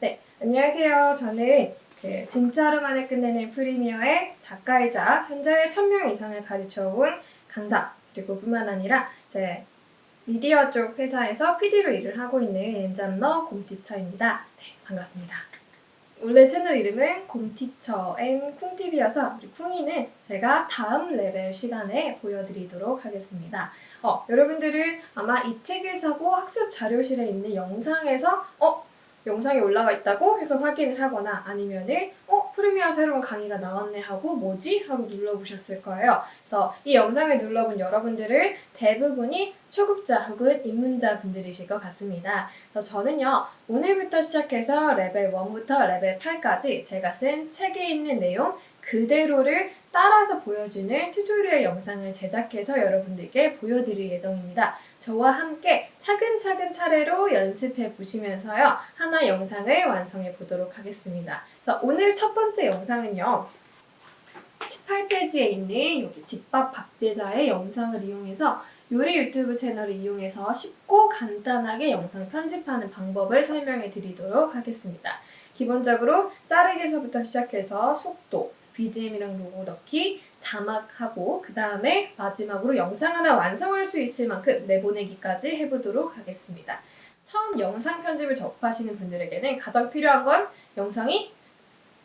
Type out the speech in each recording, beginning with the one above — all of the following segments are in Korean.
네, 안녕하세요. 저는 진짜로만을 끝내는 프리미어의 작가이자 현재 1000명 이상을 가르쳐온 강사, 그리고 뿐만 아니라 제 미디어 쪽 회사에서 PD로 일을 하고 있는 엔잡러 곰티처입니다. 네, 반갑습니다. 원래 채널 이름은 곰티처 앤 쿵TV여서 우리 쿵이는 제가 다음 레벨 시간에 보여드리도록 하겠습니다. 여러분들은 아마 이 책을 사고 학습 자료실에 있는 영상에서 영상이 올라가 있다고 해서 확인을 하거나 아니면은 프리미어 새로운 강의가 나왔네 하고 뭐지? 하고 눌러보셨을 거예요. 그래서 이 영상을 눌러본 여러분들은 대부분이 초급자 혹은 입문자 분들이실 것 같습니다. 그래서 저는요, 오늘부터 시작해서 레벨 1부터 레벨 8까지 제가 쓴 책에 있는 내용 그대로를 따라서 보여주는 튜토리얼 영상을 제작해서 여러분들께 보여드릴 예정입니다. 저와 함께 차근차근 차례로 연습해 보시면서요, 하나 영상을 완성해 보도록 하겠습니다. 그래서 오늘 첫 번째 영상은요, 18페이지에 있는 여기 집밥 박제자의 영상을 이용해서 요리 유튜브 채널을 이용해서 쉽고 간단하게 영상 편집하는 방법을 설명해 드리도록 하겠습니다. 기본적으로 자르기에서부터 시작해서 속도, BGM이랑 로고 넣기, 자막하고 그 다음에 마지막으로 영상 하나 완성할 수 있을 만큼 내보내기까지 해보도록 하겠습니다. 처음 영상 편집을 접하시는 분들에게는 가장 필요한 건 영상이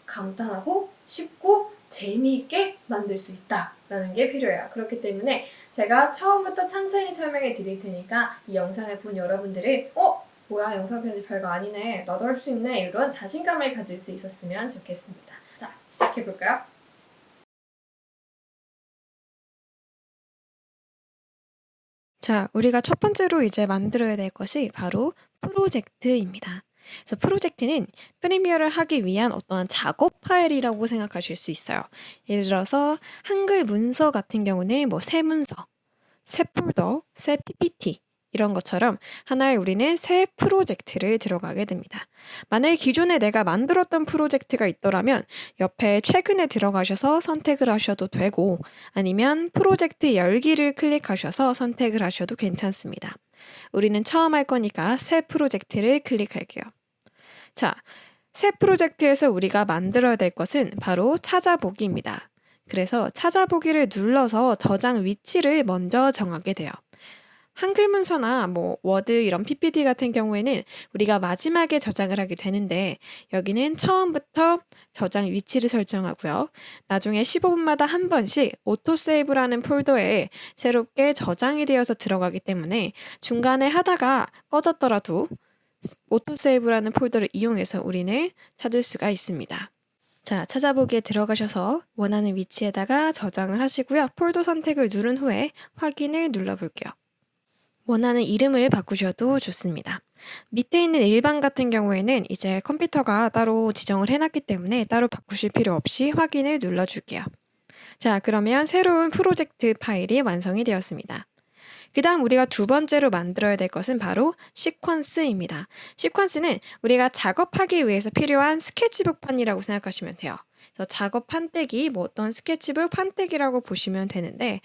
간단하고 쉽고 재미있게 만들 수 있다라는 게 필요해요. 그렇기 때문에 제가 처음부터 천천히 설명해 드릴 테니까 이 영상을 본 여러분들은 뭐야, 영상 편집 별거 아니네, 나도 할 수 있네, 이런 자신감을 가질 수 있었으면 좋겠습니다. 자, 시작해볼까요? 자, 우리가 첫 번째로 이제 만들어야 될 것이 바로 프로젝트입니다. 그래서 프로젝트는 프리미어를 하기 위한 어떠한 작업 파일이라고 생각하실 수 있어요. 예를 들어서 한글 문서 같은 경우는 새 문서, 새 폴더, 새 PPT 이런 것처럼 하나의 우리는 새 프로젝트를 들어가게 됩니다. 만약에 기존에 내가 만들었던 프로젝트가 있더라면 옆에 최근에 들어가셔서 선택을 하셔도 되고 아니면 프로젝트 열기를 클릭하셔서 선택을 하셔도 괜찮습니다. 우리는 처음 할 거니까 새 프로젝트를 클릭할게요. 자, 새 프로젝트에서 우리가 만들어야 될 것은 바로 찾아보기입니다. 그래서 찾아보기를 눌러서 저장 위치를 먼저 정하게 돼요. 한글 문서나 워드 이런 PPT 같은 경우에는 우리가 마지막에 저장을 하게 되는데 여기는 처음부터 저장 위치를 설정하고요. 나중에 15분마다 한 번씩 오토세이브라는 폴더에 새롭게 저장이 되어서 들어가기 때문에 중간에 하다가 꺼졌더라도 오토세이브라는 폴더를 이용해서 우리는 찾을 수가 있습니다. 자, 찾아보기에 들어가셔서 원하는 위치에다가 저장을 하시고요. 폴더 선택을 누른 후에 확인을 눌러볼게요. 원하는 이름을 바꾸셔도 좋습니다. 밑에 있는 일반 같은 경우에는 이제 컴퓨터가 따로 지정을 해놨기 때문에 따로 바꾸실 필요 없이 확인을 눌러줄게요. 자, 그러면 새로운 프로젝트 파일이 완성이 되었습니다. 그 다음 우리가 두 번째로 만들어야 될 것은 바로 시퀀스입니다. 시퀀스는 우리가 작업하기 위해서 필요한 스케치북 판이라고 생각하시면 돼요. 그래서 작업 판때기, 어떤 스케치북 판때기라고 보시면 되는데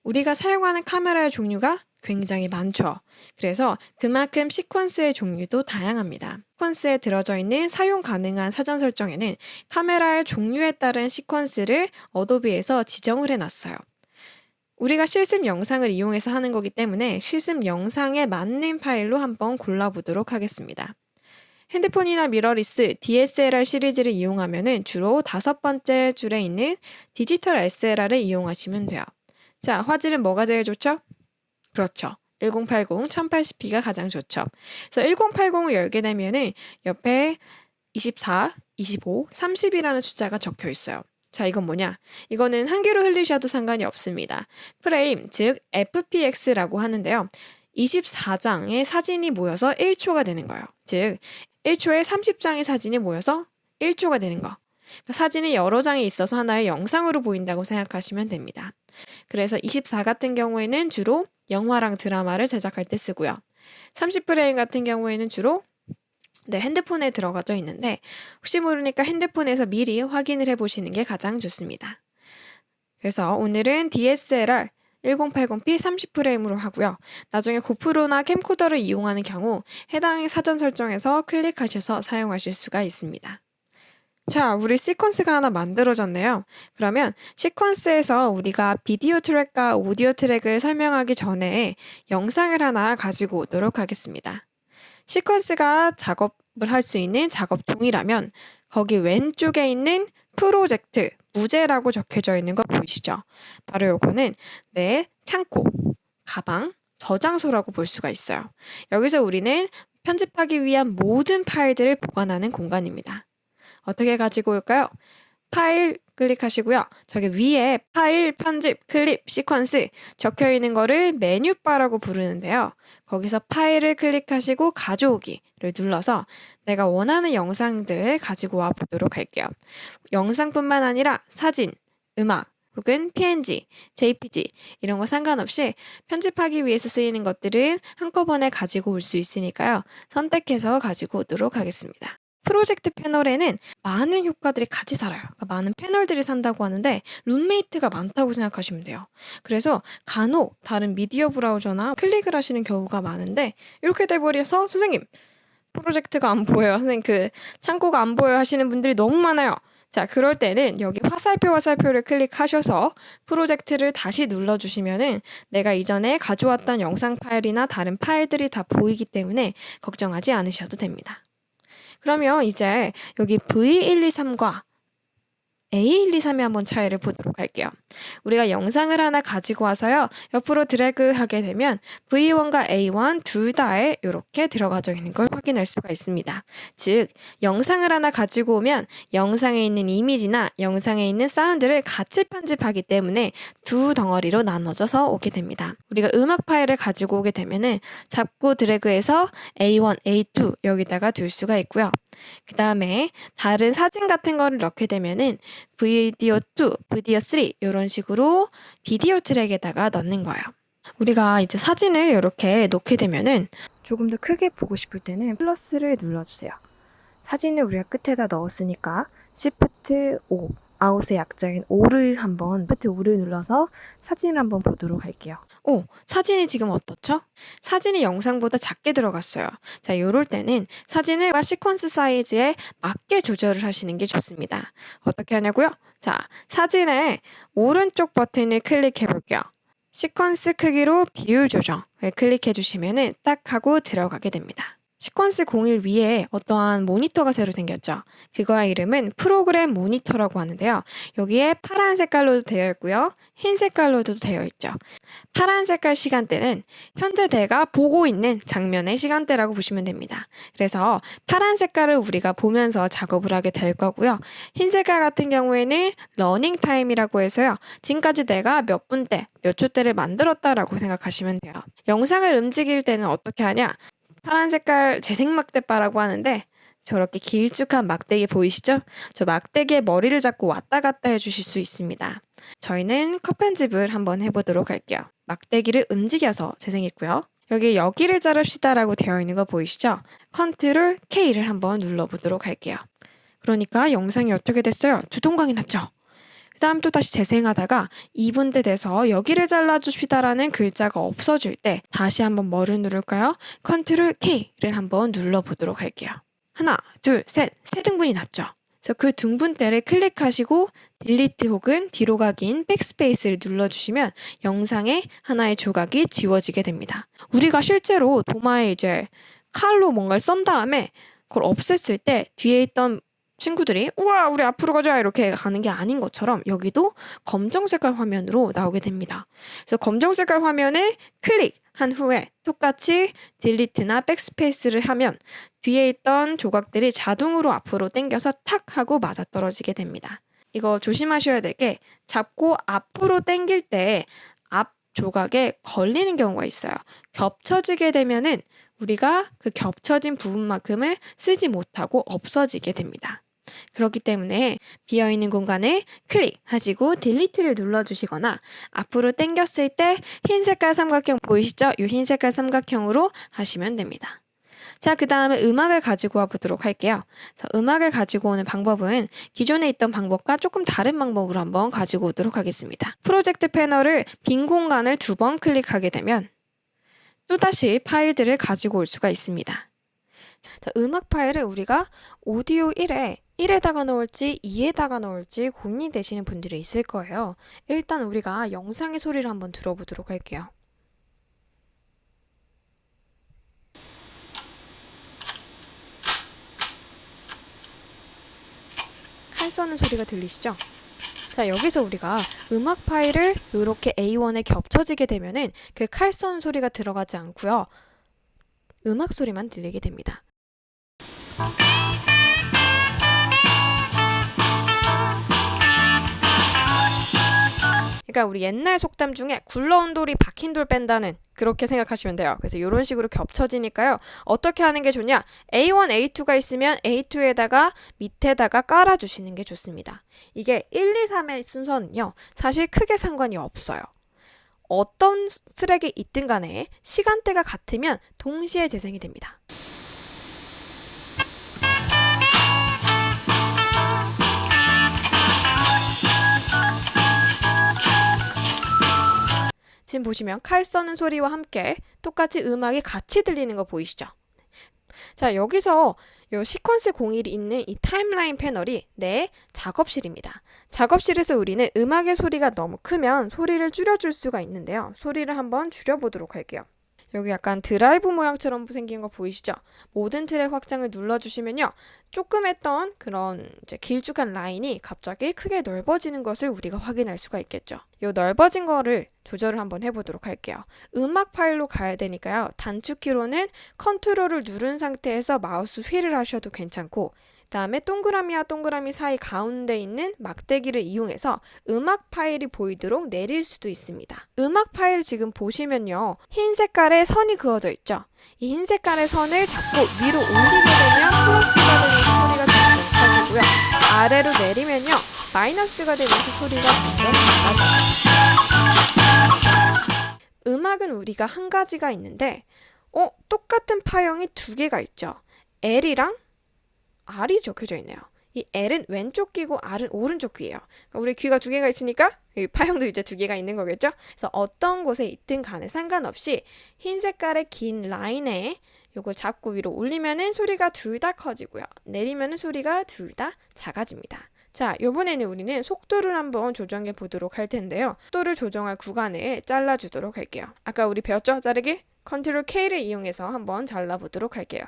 우리가 사용하는 카메라의 종류가 굉장히 많죠. 그래서 그만큼 시퀀스의 종류도 다양합니다. 시퀀스에 들어져 있는 사용 가능한 사전 설정에는 카메라의 종류에 따른 시퀀스를 어도비에서 지정을 해놨어요. 우리가 실습 영상을 이용해서 하는 거기 때문에 실습 영상에 맞는 파일로 한번 골라보도록 하겠습니다. 핸드폰이나 미러리스, DSLR 시리즈를 이용하면 주로 5번째 줄에 있는 디지털 SLR을 이용하시면 돼요. 자, 화질은 뭐가 제일 좋죠? 그렇죠. 1080, 1080p가 가장 좋죠. 그래서 1080을 열게 되면은 옆에 24, 25, 30이라는 숫자가 적혀 있어요. 자, 이건 뭐냐? 이거는 한 개로 흘리셔도 상관이 없습니다. 프레임, 즉 FPX라고 하는데요. 24장의 사진이 모여서 1초가 되는 거예요. 즉 1초에 30장의 사진이 모여서 1초가 되는 거. 그러니까 사진이 여러 장이 있어서 하나의 영상으로 보인다고 생각하시면 됩니다. 그래서 24 같은 경우에는 주로 영화랑 드라마를 제작할 때 쓰고요. 30프레임 같은 경우에는 주로 핸드폰에 들어가져 있는데 혹시 모르니까 핸드폰에서 미리 확인을 해보시는 게 가장 좋습니다. 그래서 오늘은 DSLR 1080p 30프레임으로 하고요. 나중에 고프로나 캠코더를 이용하는 경우 해당 사전 설정에서 클릭하셔서 사용하실 수가 있습니다. 자, 우리 시퀀스가 하나 만들어졌네요. 그러면 시퀀스에서 우리가 비디오 트랙과 오디오 트랙을 설명하기 전에 영상을 하나 가지고 오도록 하겠습니다. 시퀀스가 작업을 할 수 있는 작업 종이라면 거기 왼쪽에 있는 프로젝트, 무제라고 적혀져 있는 거 보이시죠? 바로 요거는 내 창고, 가방, 저장소라고 볼 수가 있어요. 여기서 우리는 편집하기 위한 모든 파일들을 보관하는 공간입니다. 어떻게 가지고 올까요? 파일 클릭하시고요. 저기 위에 파일, 편집, 클립, 시퀀스 적혀 있는 거를 메뉴바라고 부르는데요. 거기서 파일을 클릭하시고 가져오기를 눌러서 내가 원하는 영상들을 가지고 와 보도록 할게요. 영상뿐만 아니라 사진, 음악, 혹은 PNG, JPG 이런 거 상관없이 편집하기 위해서 쓰이는 것들은 한꺼번에 가지고 올 수 있으니까요. 선택해서 가지고 오도록 하겠습니다. 프로젝트 패널에는 많은 효과들이 같이 살아요. 그러니까 많은 패널들이 산다고 하는데 룸메이트가 많다고 생각하시면 돼요. 그래서 간혹 다른 미디어 브라우저나 클릭을 하시는 경우가 많은데 이렇게 돼버려서 선생님 프로젝트가 안 보여요. 선생님 그 창고가 안 보여요 하시는 분들이 너무 많아요. 자, 그럴 때는 여기 화살표를 클릭하셔서 프로젝트를 다시 눌러주시면은 내가 이전에 가져왔던 영상 파일이나 다른 파일들이 다 보이기 때문에 걱정하지 않으셔도 됩니다. 그러면 이제 여기 V123과 A123의 한번 차이를 보도록 할게요. 우리가 영상을 하나 가지고 와서요. 옆으로 드래그하게 되면 V1과 A1 둘 다에 이렇게 들어가져 있는 걸 확인할 수가 있습니다. 즉 영상을 하나 가지고 오면 영상에 있는 이미지나 영상에 있는 사운드를 같이 편집하기 때문에 두 덩어리로 나눠져서 오게 됩니다. 우리가 음악 파일을 가지고 오게 되면은 잡고 드래그해서 A1, A2 여기다가 둘 수가 있고요. 그 다음에 다른 사진 같은 거를 넣게 되면은 비디오 2, 비디오 3 이런 식으로 비디오 트랙에다가 넣는 거예요. 우리가 이제 사진을 이렇게 놓게 되면은 조금 더 크게 보고 싶을 때는 플러스를 눌러주세요. 사진을 우리가 끝에다 넣었으니까 Shift 5, 아웃의 약자인 5를 한번 Shift 5를 눌러서 사진을 한번 보도록 할게요. 오, 사진이 지금 어떻죠? 사진이 영상보다 작게 들어갔어요. 자, 이럴 때는 사진을 시퀀스 사이즈에 맞게 조절을 하시는 게 좋습니다. 어떻게 하냐고요? 자, 사진의 오른쪽 버튼을 클릭해 볼게요. 시퀀스 크기로 비율 조정을 클릭해 주시면은 딱 하고 들어가게 됩니다. 시퀀스 01 위에 어떠한 모니터가 새로 생겼죠. 그거의 이름은 프로그램 모니터라고 하는데요. 여기에 파란 색깔로도 되어 있고요. 흰 색깔로도 되어 있죠. 파란 색깔 시간대는 현재 내가 보고 있는 장면의 시간대라고 보시면 됩니다. 그래서 파란 색깔을 우리가 보면서 작업을 하게 될 거고요. 흰 색깔 같은 경우에는 러닝 타임이라고 해서요. 지금까지 내가 몇 분대, 몇 초대를 만들었다라고 생각하시면 돼요. 영상을 움직일 때는 어떻게 하냐? 파란 색깔 재생막대바라고 하는데 저렇게 길쭉한 막대기 보이시죠? 저 막대기에 머리를 잡고 왔다 갔다 해주실 수 있습니다. 저희는 컷 편집을 한번 해보도록 할게요. 막대기를 움직여서 재생했고요. 여기를 자릅시다라고 되어 있는 거 보이시죠? 컨트롤 K를 한번 눌러보도록 할게요. 그러니까 영상이 어떻게 됐어요? 두 동강이 났죠? 그 다음 또 다시 재생하다가 2분대 돼서 여기를 잘라줍시다라는 글자가 없어질 때 다시 한번 뭐를 누를까요? 컨트롤 K를 한번 눌러보도록 할게요. 하나, 둘, 셋, 세 등분이 났죠? 그래서 그 등분대를 클릭하시고 딜리트 혹은 뒤로 가기인 백스페이스를 눌러주시면 영상의 하나의 조각이 지워지게 됩니다. 우리가 실제로 도마에 이제 칼로 뭔가를 썬 다음에 그걸 없앴을 때 뒤에 있던 친구들이 우와 우리 앞으로 가자 이렇게 가는 게 아닌 것처럼 여기도 검정 색깔 화면으로 나오게 됩니다. 그래서 검정 색깔 화면을 클릭한 후에 똑같이 딜리트나 백스페이스를 하면 뒤에 있던 조각들이 자동으로 앞으로 당겨서 탁 하고 맞아떨어지게 됩니다. 이거 조심하셔야 될 게 잡고 앞으로 당길 때 앞 조각에 걸리는 경우가 있어요. 겹쳐지게 되면은 우리가 그 겹쳐진 부분만큼을 쓰지 못하고 없어지게 됩니다. 그렇기 때문에 비어있는 공간을 클릭하시고 딜리트를 눌러주시거나 앞으로 당겼을 때 흰 색깔 삼각형 보이시죠? 이 흰 색깔 삼각형으로 하시면 됩니다. 자, 그 다음에 음악을 가지고 와보도록 할게요. 그래서 음악을 가지고 오는 방법은 기존에 있던 방법과 조금 다른 방법으로 한번 가지고 오도록 하겠습니다. 프로젝트 패널을 빈 공간을 2번 클릭하게 되면 또다시 파일들을 가지고 올 수가 있습니다. 자, 음악 파일을 우리가 오디오 1에다가 넣을지 2에다가 넣을지 고민되시는 분들이 있을 거예요. 일단 우리가 영상의 소리를 한번 들어보도록 할게요. 칼 써는 소리가 들리시죠? 자, 여기서 우리가 음악 파일을 이렇게 A1에 겹쳐지게 되면은 그 칼 써는 소리가 들어가지 않고요. 음악 소리만 들리게 됩니다. 그러니까 우리 옛날 속담 중에 굴러온 돌이 박힌 돌 뺀다는 그렇게 생각하시면 돼요. 그래서 이런 식으로 겹쳐지니까요. 어떻게 하는 게 좋냐? A1, A2가 있으면 A2에다가 밑에다가 깔아주시는 게 좋습니다. 이게 1, 2, 3의 순서는요. 사실 크게 상관이 없어요. 어떤 트랙이 있든 간에 시간대가 같으면 동시에 재생이 됩니다. 지금 보시면 칼 써는 소리와 함께 똑같이 음악이 같이 들리는 거 보이시죠? 자, 여기서 이 시퀀스 01이 있는 이 타임라인 패널이 내 작업실입니다. 작업실에서 우리는 음악의 소리가 너무 크면 소리를 줄여줄 수가 있는데요. 소리를 한번 줄여보도록 할게요. 여기 약간 드라이브 모양처럼 생긴 거 보이시죠? 모든 트랙 확장을 눌러주시면요. 조금 했던 그런 이제 길쭉한 라인이 갑자기 크게 넓어지는 것을 우리가 확인할 수가 있겠죠. 이 넓어진 거를 조절을 한번 해보도록 할게요. 음악 파일로 가야 되니까요. 단축키로는 컨트롤을 누른 상태에서 마우스 휠을 하셔도 괜찮고 그 다음에 동그라미와 동그라미 사이 가운데 있는 막대기를 이용해서 음악 파일이 보이도록 내릴 수도 있습니다. 음악 파일 지금 보시면요. 흰 색깔의 선이 그어져 있죠. 이 흰 색깔의 선을 잡고 위로 올리게 되면 플러스가 되면서 소리가 점점 커지고요. 아래로 내리면요. 마이너스가 되면서 소리가 점점 작아집니다. 음악은 우리가 한 가지가 있는데 똑같은 파형이 2개가 있죠. L이랑 R이 적혀져 있네요. 이 L은 왼쪽 귀고 R은 오른쪽 귀예요. 그러니까 우리 귀가 2개가 있으니까 파형도 이제 2개가 있는 거겠죠? 그래서 어떤 곳에 있든 간에 상관없이 흰 색깔의 긴 라인에 요걸 잡고 위로 올리면은 소리가 둘 다 커지고요. 내리면은 소리가 둘 다 작아집니다. 자, 이번에는 우리는 속도를 한번 조정해 보도록 할 텐데요. 속도를 조정할 구간을 잘라주도록 할게요. 아까 우리 배웠죠? 자르기? 컨트롤 K를 이용해서 한번 잘라보도록 할게요.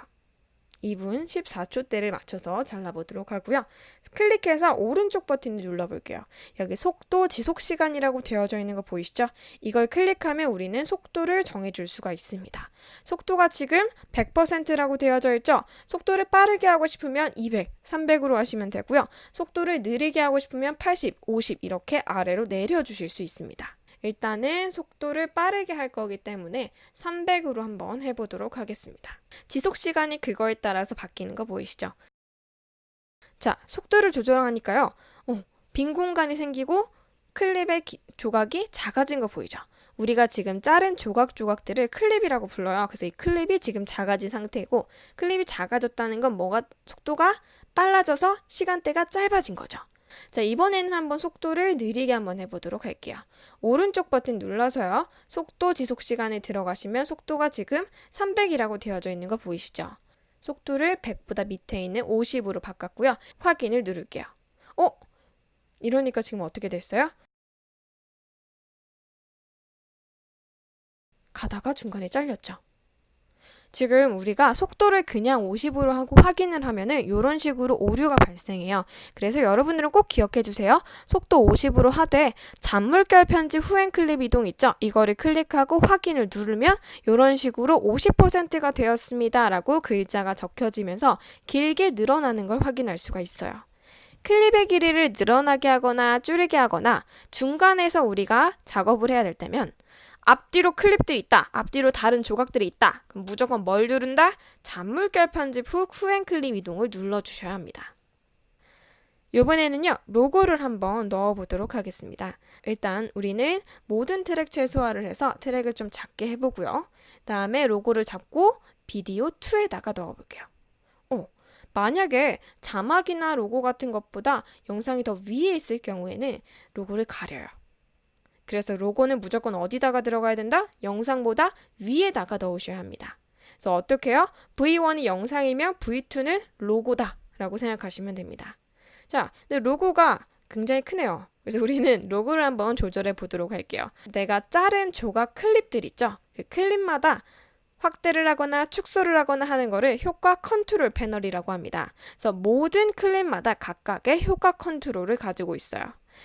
2분 14초대를 맞춰서 잘라보도록 하고요. 클릭해서 오른쪽 버튼을 눌러볼게요. 여기 속도 지속 시간이라고 되어져 있는 거 보이시죠? 이걸 클릭하면 우리는 속도를 정해줄 수가 있습니다. 속도가 지금 100%라고 되어져 있죠? 속도를 빠르게 하고 싶으면 200, 300으로 하시면 되고요. 속도를 느리게 하고 싶으면 80, 50 이렇게 아래로 내려주실 수 있습니다. 일단은 속도를 빠르게 할 거기 때문에 300으로 한번 해보도록 하겠습니다. 지속시간이 그거에 따라서 바뀌는 거 보이시죠? 자, 속도를 조절하니까요. 빈 공간이 생기고 클립의 조각이 작아진 거 보이죠? 우리가 지금 자른 조각들을 클립이라고 불러요. 그래서 이 클립이 지금 작아진 상태고 클립이 작아졌다는 건 속도가 빨라져서 시간대가 짧아진 거죠. 자, 이번에는 한번 속도를 느리게 한번 해보도록 할게요. 오른쪽 버튼 눌러서요. 속도 지속 시간에 들어가시면 속도가 지금 300이라고 되어져 있는 거 보이시죠? 속도를 100보다 밑에 있는 50으로 바꿨고요. 확인을 누를게요. 이러니까 지금 어떻게 됐어요? 가다가 중간에 잘렸죠. 지금 우리가 속도를 그냥 50으로 하고 확인을 하면은 이런 식으로 오류가 발생해요. 그래서 여러분들은 꼭 기억해 주세요. 속도 50으로 하되 잔물결 편집 후행 클립 이동 있죠? 이거를 클릭하고 확인을 누르면 이런 식으로 50%가 되었습니다 라고 글자가 적혀지면서 길게 늘어나는 걸 확인할 수가 있어요. 클립의 길이를 늘어나게 하거나 줄이게 하거나 중간에서 우리가 작업을 해야 될 때면 앞뒤로 클립들이 있다. 앞뒤로 다른 조각들이 있다. 그럼 무조건 뭘 누른다? 잔물결 편집 후 후행 클립 이동을 눌러주셔야 합니다. 이번에는요, 로고를 한번 넣어보도록 하겠습니다. 일단 우리는 모든 트랙 최소화를 해서 트랙을 좀 작게 해보고요. 다음에 로고를 잡고 비디오 2에다가 넣어볼게요. 만약에 자막이나 로고 같은 것보다 영상이 더 위에 있을 경우에는 로고를 가려요. 그래서 로고는 무조건 어디다가 들어가야 된다? 영상보다 위에다가 넣으셔야 합니다. 그래서 어떻게 해요? V1이 영상이면 V2는 로고다 라고 생각하시면 됩니다. 자, 근데 로고가 굉장히 크네요. 그래서 우리는 로고를 한번 조절해 보도록 할게요. 내가 자른 조각 클립들 있죠? 그 클립마다 확대를 하거나 축소를 하거나 하는 거를 효과 컨트롤 패널이라고 합니다. 그래서 모든 클립마다 각각의 효과 컨트롤을 가지고 있어요.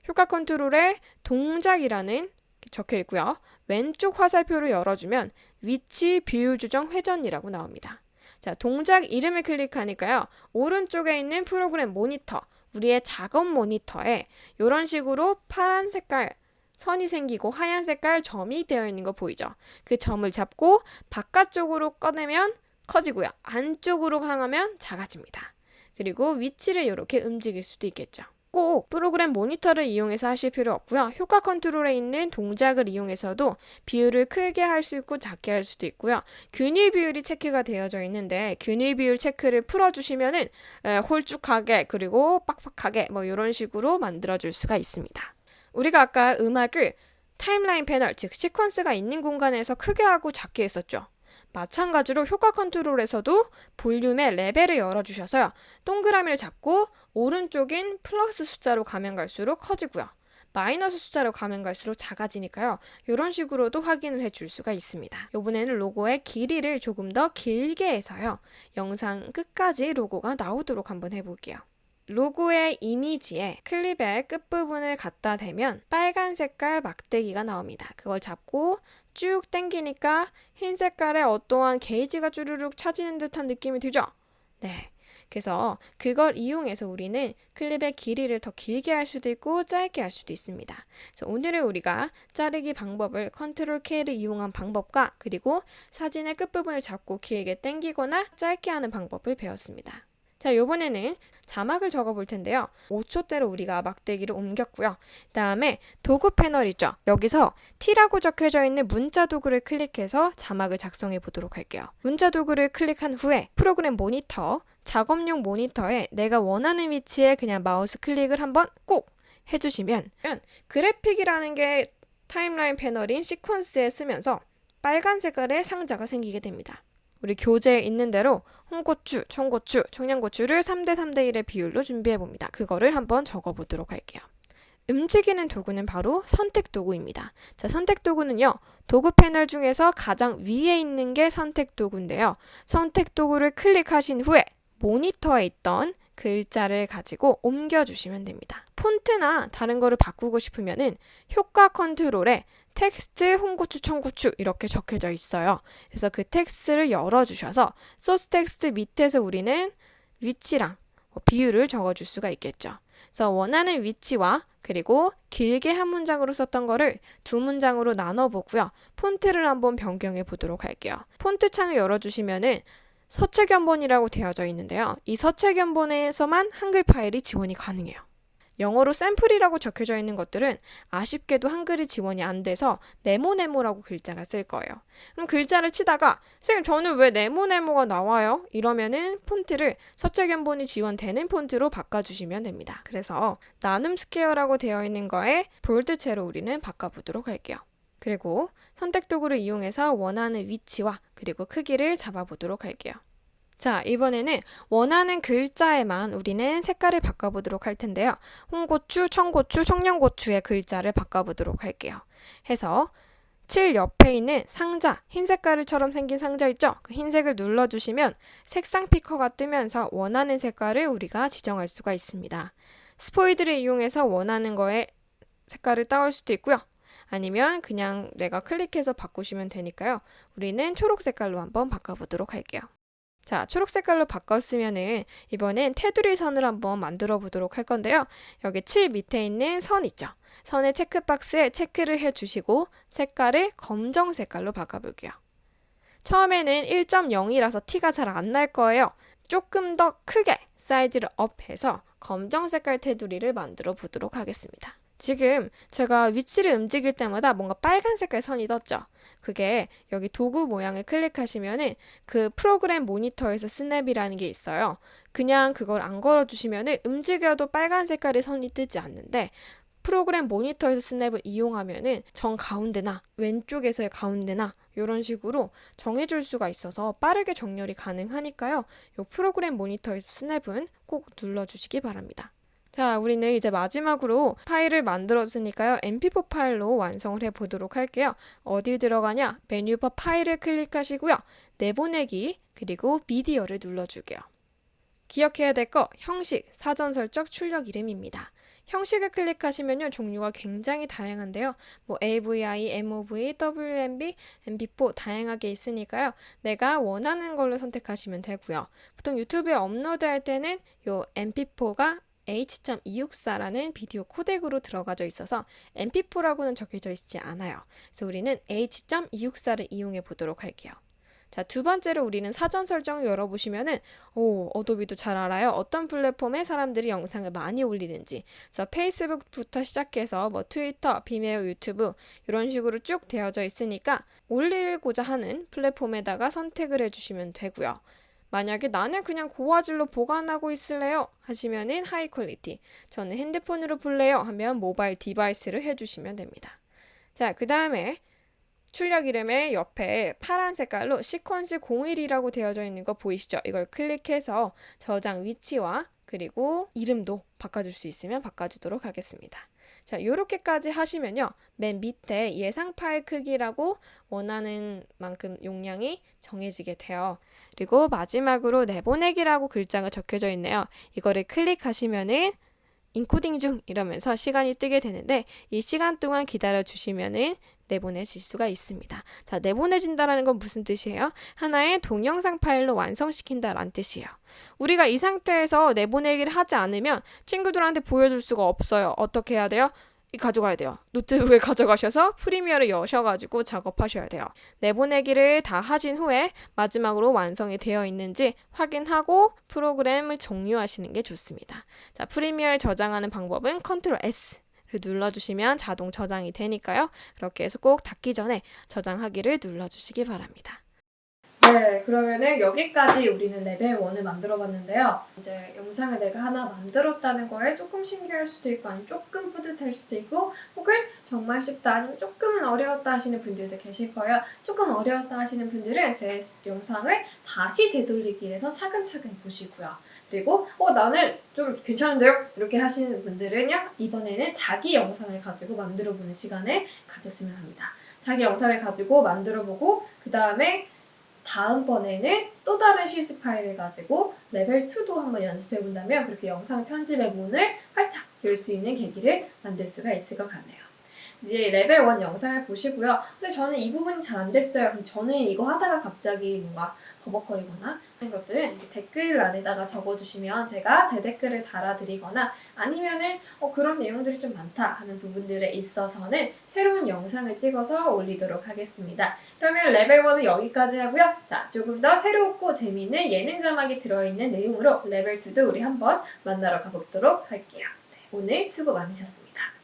효과 컨트롤에 동작이라는 적혀 있고요. 왼쪽 화살표를 열어주면 위치 비율 조정 회전이라고 나옵니다. 자, 동작 이름을 클릭하니까요. 오른쪽에 있는 프로그램 모니터, 우리의 작업 모니터에 이런 식으로 파란 색깔 선이 생기고 하얀 색깔 점이 되어 있는 거 보이죠? 그 점을 잡고 바깥쪽으로 꺼내면 커지고요. 안쪽으로 향하면 작아집니다. 그리고 위치를 이렇게 움직일 수도 있겠죠. 꼭 프로그램 모니터를 이용해서 하실 필요 없고요. 효과 컨트롤에 있는 동작을 이용해서도 비율을 크게 할 수 있고 작게 할 수도 있고요. 균일 비율이 체크가 되어져 있는데 균일 비율 체크를 풀어주시면은 홀쭉하게 그리고 빡빡하게 뭐 이런 식으로 만들어줄 수가 있습니다. 우리가 아까 음악을 타임라인 패널, 즉 시퀀스가 있는 공간에서 크게 하고 작게 했었죠. 마찬가지로 효과 컨트롤에서도 볼륨의 레벨을 열어주셔서요. 동그라미를 잡고 오른쪽인 플러스 숫자로 가면 갈수록 커지고요. 마이너스 숫자로 가면 갈수록 작아지니까요. 이런 식으로도 확인을 해줄 수가 있습니다. 이번에는 로고의 길이를 조금 더 길게 해서요. 영상 끝까지 로고가 나오도록 한번 해볼게요. 로고의 이미지에 클립의 끝부분을 갖다 대면 빨간 색깔 막대기가 나옵니다. 그걸 잡고 쭉 당기니까 흰 색깔의 어떠한 게이지가 쭈르륵 차지는 듯한 느낌이 들죠? 네. 그래서 그걸 이용해서 우리는 클립의 길이를 더 길게 할 수도 있고 짧게 할 수도 있습니다. 그래서 오늘은 우리가 자르기 방법을 컨트롤 K를 이용한 방법과 그리고 사진의 끝부분을 잡고 길게 당기거나 짧게 하는 방법을 배웠습니다. 자, 이번에는 자막을 적어볼 텐데요. 5초대로 우리가 막대기를 옮겼고요. 다음에 도구 패널 있죠? 여기서 T라고 적혀져 있는 문자 도구를 클릭해서 자막을 작성해 보도록 할게요. 문자 도구를 클릭한 후에 프로그램 모니터, 작업용 모니터에 내가 원하는 위치에 그냥 마우스 클릭을 한번 꾹 해주시면 그래픽이라는 게 타임라인 패널인 시퀀스에 쓰면서 빨간 색깔의 상자가 생기게 됩니다. 우리 교재에 있는 대로 홍고추, 청고추, 청양고추를 3대 3대 1의 비율로 준비해 봅니다. 그거를 한번 적어 보도록 할게요. 움직이는 도구는 바로 선택 도구입니다. 자, 선택 도구는요. 도구 패널 중에서 가장 위에 있는 게 선택 도구인데요. 선택 도구를 클릭하신 후에 모니터에 있던 글자를 가지고 옮겨주시면 됩니다. 폰트나 다른 거를 바꾸고 싶으면은 효과 컨트롤에 텍스트, 홍고추, 청고추 이렇게 적혀져 있어요. 그래서 그 텍스트를 열어주셔서 소스 텍스트 밑에서 우리는 위치랑 비율을 적어줄 수가 있겠죠. 그래서 원하는 위치와 그리고 길게 한 문장으로 썼던 거를 두 문장으로 나눠보고요. 폰트를 한번 변경해 보도록 할게요. 폰트 창을 열어주시면은 서체견본이라고 되어져 있는데요. 이 서체견본에서만 한글 파일이 지원이 가능해요. 영어로 샘플이라고 적혀져 있는 것들은 아쉽게도 한글이 지원이 안 돼서 네모네모라고 글자를 쓸 거예요. 그럼 글자를 치다가 선생님 저는 왜 네모네모가 나와요? 이러면은 폰트를 서체견본이 지원되는 폰트로 바꿔주시면 됩니다. 그래서 나눔 스퀘어라고 되어 있는 거에 볼드체로 우리는 바꿔보도록 할게요. 그리고 선택 도구를 이용해서 원하는 위치와 그리고 크기를 잡아보도록 할게요. 자, 이번에는 원하는 글자에만 우리는 색깔을 바꿔보도록 할 텐데요. 홍고추, 청고추, 청양고추의 글자를 바꿔보도록 할게요. 해서 7 옆에 있는 상자, 흰 색깔처럼 생긴 상자 있죠? 그 흰색을 눌러주시면 색상 피커가 뜨면서 원하는 색깔을 우리가 지정할 수가 있습니다. 스포이드를 이용해서 원하는 거에 색깔을 따올 수도 있고요. 아니면 그냥 내가 클릭해서 바꾸시면 되니까요. 우리는 초록 색깔로 한번 바꿔보도록 할게요. 자, 초록 색깔로 바꿨으면은 이번엔 테두리 선을 한번 만들어 보도록 할 건데요. 여기 7 밑에 있는 선 있죠? 선의 체크박스에 체크를 해주시고 색깔을 검정 색깔로 바꿔볼게요. 처음에는 1.0이라서 티가 잘 안 날 거예요. 조금 더 크게 사이즈를 업해서 검정 색깔 테두리를 만들어 보도록 하겠습니다. 지금 제가 위치를 움직일 때마다 뭔가 빨간 색깔 선이 떴죠? 그게 여기 도구 모양을 클릭하시면은 그 프로그램 모니터에서 스냅이라는 게 있어요. 그냥 그걸 안 걸어주시면은 움직여도 빨간 색깔의 선이 뜨지 않는데 프로그램 모니터에서 스냅을 이용하면은 정 가운데나 왼쪽에서의 가운데나 이런 식으로 정해줄 수가 있어서 빠르게 정렬이 가능하니까요. 이 프로그램 모니터에서 스냅은 꼭 눌러주시기 바랍니다. 자, 우리는 이제 마지막으로 파일을 만들었으니까요. mp4 파일로 완성을 해보도록 할게요. 어디 들어가냐? 메뉴바 파일을 클릭하시고요. 내보내기 그리고 미디어를 눌러주게요. 기억해야 될 거 형식, 사전 설정, 출력 이름입니다. 형식을 클릭하시면요. 종류가 굉장히 다양한데요. 뭐 AVI, MOV, WMB, MP4 다양하게 있으니까요. 내가 원하는 걸로 선택하시면 되고요. 보통 유튜브에 업로드할 때는 요 MP4가 H.264라는 비디오 코덱으로 들어가져 있어서 MP4라고는 적혀져 있지 않아요. 그래서 우리는 H.264를 이용해 보도록 할게요. 자, 두 번째로 우리는 사전 설정을 열어보시면은 어도비도 잘 알아요. 어떤 플랫폼에 사람들이 영상을 많이 올리는지. 그래서 페이스북부터 시작해서 뭐 트위터, 비메오, 유튜브 이런 식으로 쭉 되어져 있으니까 올리고자 하는 플랫폼에다가 선택을 해주시면 되고요. 만약에 나는 그냥 고화질로 보관하고 있을래요 하시면은 하이 퀄리티, 저는 핸드폰으로 볼래요 하면 모바일 디바이스를 해주시면 됩니다. 자, 그 다음에 출력 이름의 옆에 파란 색깔로 시퀀스 01이라고 되어져 있는 거 보이시죠? 이걸 클릭해서 저장 위치와 그리고 이름도 바꿔줄 수 있으면 바꿔주도록 하겠습니다. 자, 요렇게까지 하시면요. 맨 밑에 예상 파일 크기라고 원하는 만큼 용량이 정해지게 돼요. 그리고 마지막으로 내보내기라고 글자가 적혀져 있네요. 이거를 클릭하시면은 인코딩 중 이러면서 시간이 뜨게 되는데 이 시간 동안 기다려 주시면은 내보내질 수가 있습니다. 자, 내보내진다라는 건 무슨 뜻이에요? 하나의 동영상 파일로 완성시킨다라는 뜻이에요. 우리가 이 상태에서 내보내기를 하지 않으면 친구들한테 보여줄 수가 없어요. 어떻게 해야 돼요? 가져가야 돼요. 노트북에 가져가셔서 프리미어를 여셔가지고 작업하셔야 돼요. 내보내기를 다 하신 후에 마지막으로 완성이 되어 있는지 확인하고 프로그램을 종료하시는 게 좋습니다. 자, 프리미어를 저장하는 방법은 컨트롤 S 를 눌러주시면 자동 저장이 되니까요. 그렇게 해서 꼭 닫기 전에 저장하기를 눌러주시기 바랍니다. 네, 그러면은 여기까지 우리는 레벨 1을 만들어 봤는데요. 이제 영상을 내가 하나 만들었다는 거에 조금 신기할 수도 있고 아니면 조금 뿌듯할 수도 있고 혹은 정말 쉽다 아니면 조금은 어려웠다 하시는 분들도 계실 거예요. 조금 어려웠다 하시는 분들은 제 영상을 다시 되돌리기 해서 차근차근 보시고요. 그리고 나는 좀 괜찮은데요? 이렇게 하시는 분들은요. 이번에는 자기 영상을 가지고 만들어보는 시간을 가졌으면 합니다. 자기 영상을 가지고 만들어보고 그 다음에 다음번에는 또 다른 실습 파일을 가지고 레벨 2도 한번 연습해 본다면 그렇게 영상 편집의 문을 활짝 열 수 있는 계기를 만들 수가 있을 것 같네요. 이제 레벨 1 영상을 보시고요. 근데 저는 이 부분이 잘 안 됐어요. 그럼 저는 이거 하다가 갑자기 뭔가 버벅거리거나 하는 것들은 이렇게 댓글란에다가 적어주시면 제가 대댓글을 달아드리거나 아니면은 그런 내용들이 좀 많다 하는 부분들에 있어서는 새로운 영상을 찍어서 올리도록 하겠습니다. 그러면 레벨 1은 여기까지 하고요. 자, 조금 더 새롭고 재미있는 예능 자막이 들어있는 내용으로 레벨 2도 우리 한번 만나러 가보도록 할게요. 네, 오늘 수고 많으셨습니다.